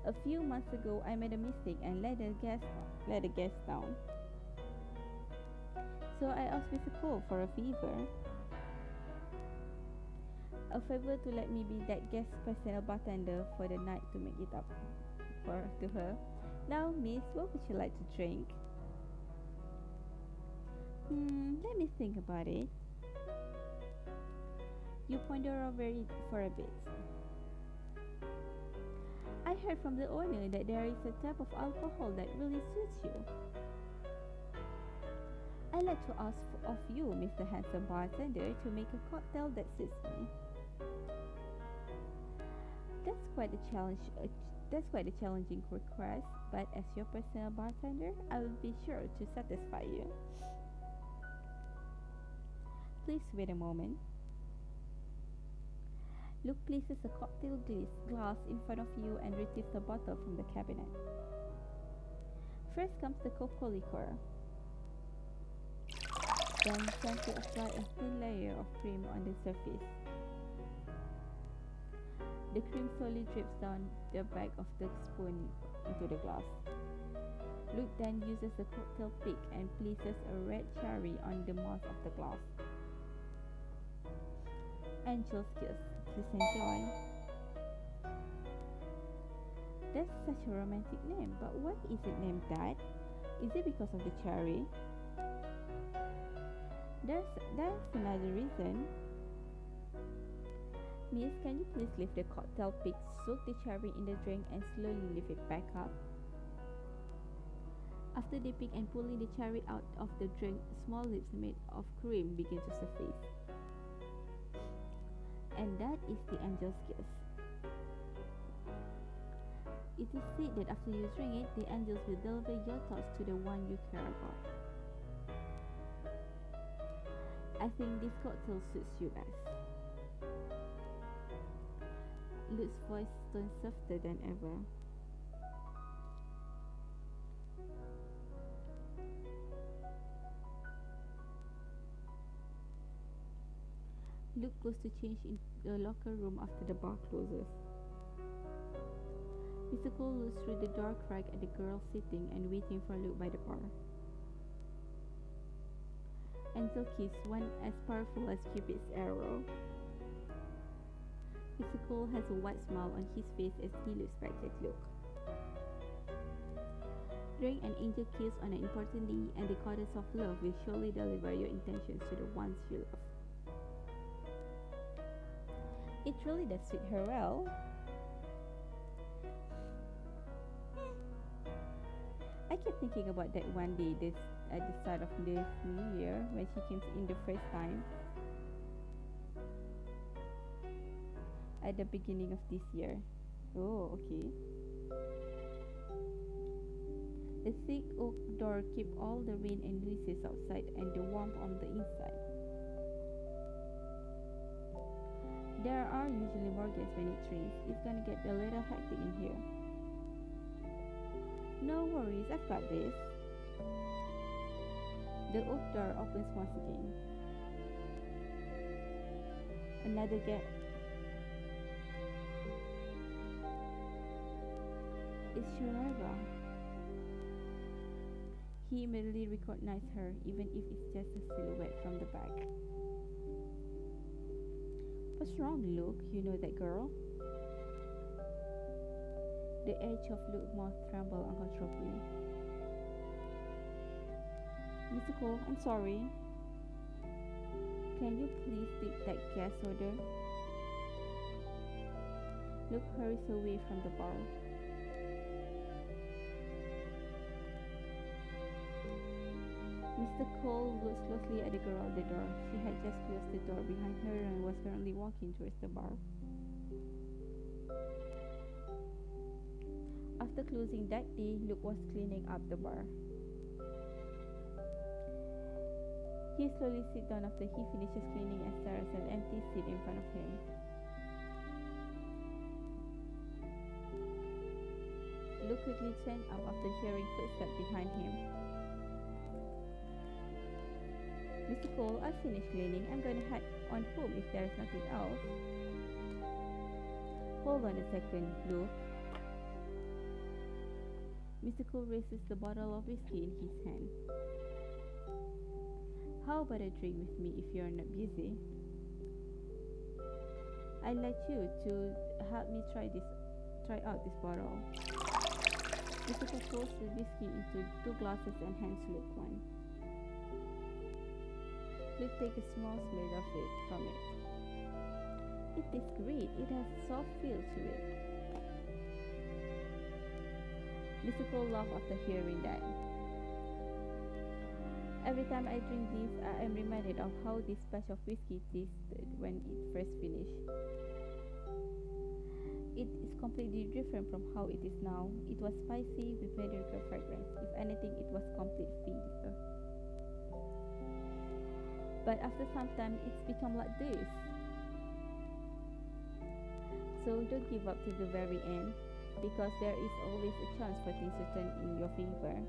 A few months ago, I made a mistake and let a guest down. So I asked Mr. Cole for a favor. A favor to let me be that guest personal bartender for the night to make it up to her. Now, miss, what would you like to drink? Let me think about it. You ponder over it for a bit. I heard from the owner that there is a type of alcohol that really suits you. I'd like to ask of you, Mr. Handsome Bartender, to make a cocktail that suits me. That's quite a challenging request, but as your personal bartender, I will be sure to satisfy you. Please wait a moment. Luke places a cocktail glass in front of you and retrieves the bottle from the cabinet. First comes the cocoa liquor. Then gently apply a thin layer of cream on the surface. The cream slowly drips down the back of the spoon into the glass. Luke then uses the cocktail pick and places a red cherry on the mouth of the glass. Angel's Kiss. Please enjoy. That's such a romantic name, but why is it named that? Is it because of the cherry? That's another reason. Miss, can you please lift the cocktail pick, soak the cherry in the drink and slowly lift it back up? After dipping and pulling the cherry out of the drink, small lips made of cream begin to surface. And that is the angel's kiss. It is said that after you drink it, the angels will deliver your thoughts to the one you care about. I think this cocktail suits you best. Luke's voice turned softer than ever. Luke goes to change in the locker room after the bar closes. Mr. Cole looks through the door crack at the girl sitting and waiting for Luke by the bar. Angel kiss, one as powerful as Cupid's arrow. Mr. Cole has a wide smile on his face as he looks back at Luke. Drink an angel kiss on an important day, and the goddess of love will surely deliver your intentions to the ones you love. It really does suit her well. I kept thinking about that one day at the start of this new year when she came in the first time. At the beginning of this year. Oh, okay. The thick oak door kept all the rain and noises outside and the warmth on the inside. There are usually more guests when it rains. It's gonna get a little hectic in here. No worries, I've got this. The oak door opens once again. Another guest. It's Sharara. He immediately recognized her, even if it's just a silhouette from the back. What's wrong, Luke? You know that girl? The edge of Luke's mouth trembled uncontrollably. Mr. Cole, I'm sorry. Can you please take that gas order? Luke hurries away from the bar. Mr. Cole looks closely at the girl at the door. She had just closed the door behind her and was currently walking towards the bar. After closing that day, Luke was cleaning up the bar. He slowly sits down after he finishes cleaning and stares at an empty seat in front of him. Luke quickly stands up after hearing footsteps behind him. Mr. Cole, I finished cleaning. I'm gonna head on home if there's nothing else. Hold on a second, Luke. Mr. Cole raises the bottle of whiskey in his hand. How about a drink with me if you're not busy? I'd like you to help me try out this bottle. Mr. Cole pours the whiskey into 2 glasses and hands Luke one. Luke takes a small smell of it from it. It tastes great. It has a soft feel to it. Mr. Cole laughed after hearing that. Every time I drink this, I am reminded of how this batch of whiskey tasted when it first finished. It is completely different from how it is now. It was spicy with mediocre fragrance. If anything, it was complete failure. But after some time, it's become like this. So don't give up to the very end, because there is always a chance for things to turn in your favor.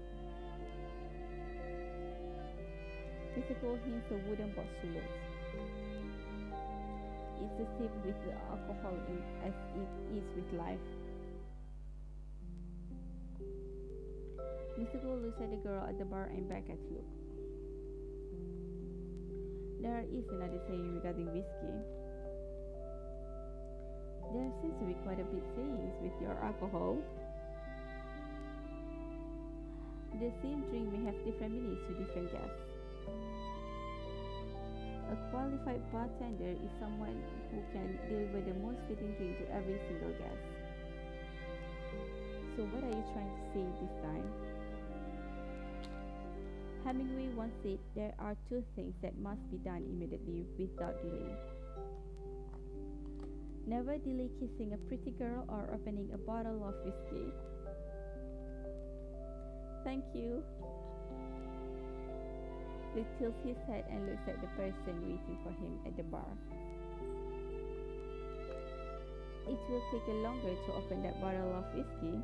Mr. Cole hands a wooden box to Luke. It's the same with the alcohol as it is with life. Mr. Cole looks at the girl at the bar and back at Luke. There is another saying regarding whiskey. There seems to be quite a bit sayings with your alcohol. The same drink may have different meanings to different guests. A qualified bartender is someone who can deliver the most fitting drink to every single guest. So what are you trying to say this time? Hemingway once said there are 2 things that must be done immediately without delay. Never delay kissing a pretty girl or opening a bottle of whiskey. Thank you. Luke tilts his head and looks at the person waiting for him at the bar. It will take longer to open that bottle of whiskey.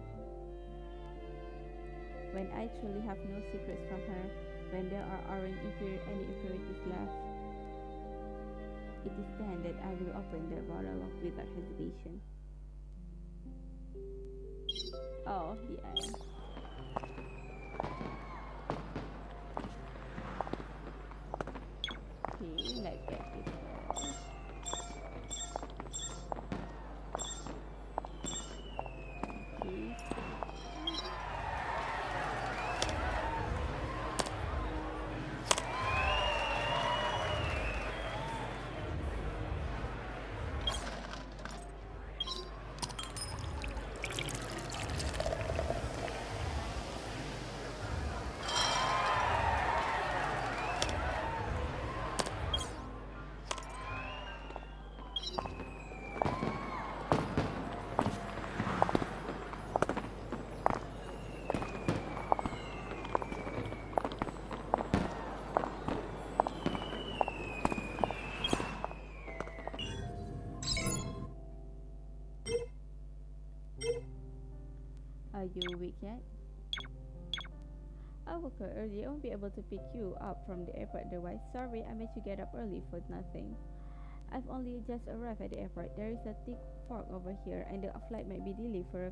When I truly have no secrets from her, when there aren't any impurities left, it is then that I will open the bottle without hesitation. Oh, the end. Okay, let's get this one. Okay. Are you awake yet? I woke up early. I won't be able to pick you up from the airport otherwise. Sorry, I made you get up early for nothing. I've only just arrived at the airport. There is a thick fog over here and the flight might be delayed for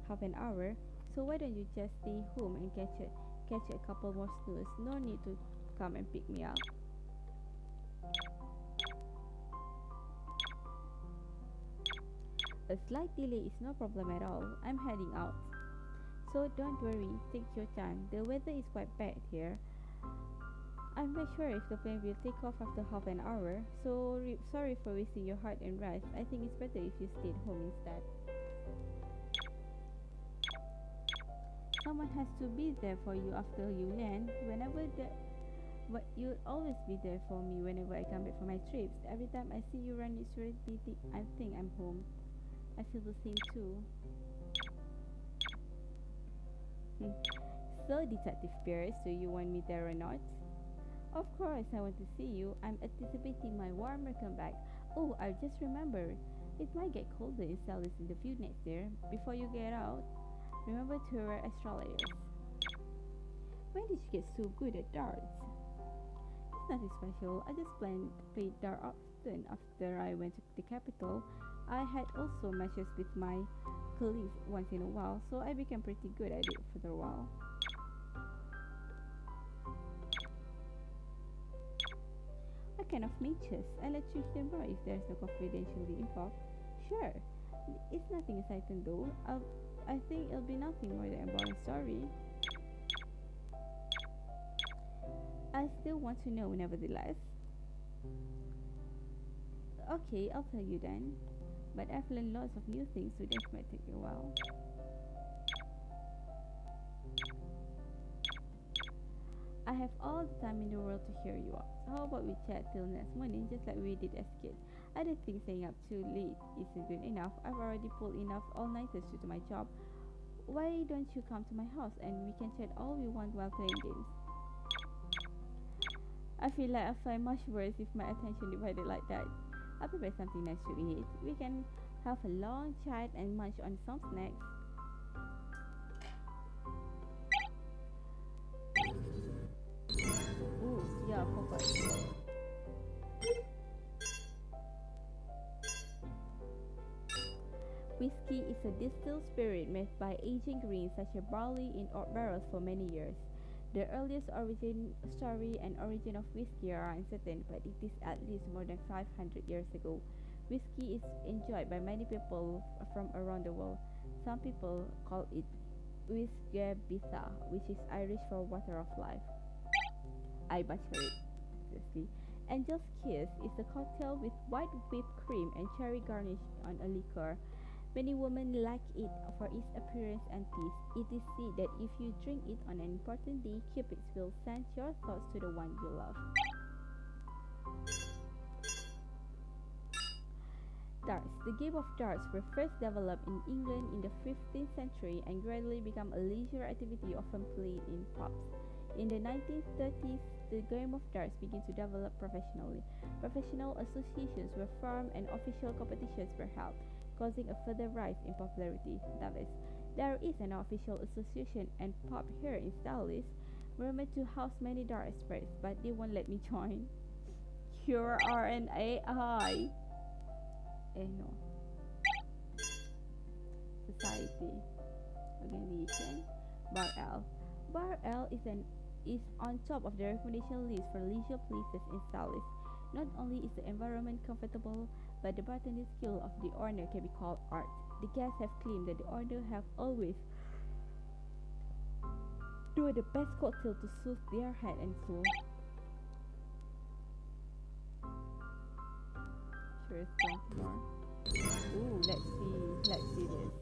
half an hour. So why don't you just stay home and catch a couple more snooze? No need to come and pick me up. A slight delay is no problem at all. I'm heading out. So don't worry, take your time. The weather is quite bad here. I'm not sure if the plane will take off after half an hour. So sorry for wasting your heart and rest. I think it's better if you stayed home instead. Someone has to be there for you after you land. But you'll always be there for me whenever I come back from my trips. Every time I see you run this race, I think I'm home. I feel the same too. So, Detective Pierce, do you want me there or not? Of course, I want to see you. I'm anticipating my warmer comeback. Oh, I just remembered. It might get colder in Sally's in the few next year. Before you get out, remember to wear extra layers. When did you get so good at darts? It's nothing special. I just played dart often after I went to the capital. I had also matches with my colleagues once in a while, so I became pretty good at it for a while. What kind of matches? I'll let you hear more if there's no confidentiality involved. Sure. It's nothing exciting though. I think it'll be nothing more than a boring story. I still want to know nevertheless. Okay, I'll tell you then. But I've learned lots of new things, so that might take a while. I have all the time in the world to hear you out. How about we chat till next morning, just like we did as kids? I don't think staying up too late isn't good enough. I've already pulled enough all-nighters due to my job. Why don't you come to my house and we can chat all we want while playing games? I feel like I'll find much worse if my attention divided like that. I'll prepare something nice to eat. We can have a long chat and munch on some snacks. Ooh, yeah, Popeye. Whiskey is a distilled spirit made by aging grains such as barley in oak barrels for many years. The earliest origin story and origin of whiskey are uncertain, but it is at least more than 500 years ago. Whiskey is enjoyed by many people from around the world. Some people call it Wisgabitha, which is Irish for water of life. I butchered it, obviously. Angel's Kiss is a cocktail with white whipped cream and cherry garnish on a liquor. Many women like it for its appearance and taste. It is said that if you drink it on an important day, Cupids will send your thoughts to the one you love. Darts. The game of darts were first developed in England in the 15th century and gradually became a leisure activity often played in pubs. In the 1930s, the game of darts began to develop professionally. Professional associations were formed and official competitions were held, causing a further rise in popularity. That is, there is an official association and pub here in Dallas, rumored to house many dart experts, but they won't let me join. You are an AI. No. Society. Organization. Bar L. Bar L is on top of the recommendation list for leisure places in Dallas. Not only is the environment comfortable, but the bartending skill of the owner can be called art. The guests have claimed that the owner have always do the best cocktail to soothe their head and soul. Sure, some more. Ooh, let's see this.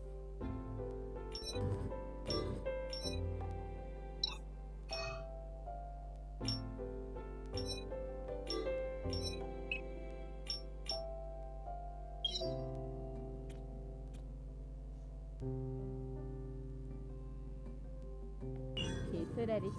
Okay, so that is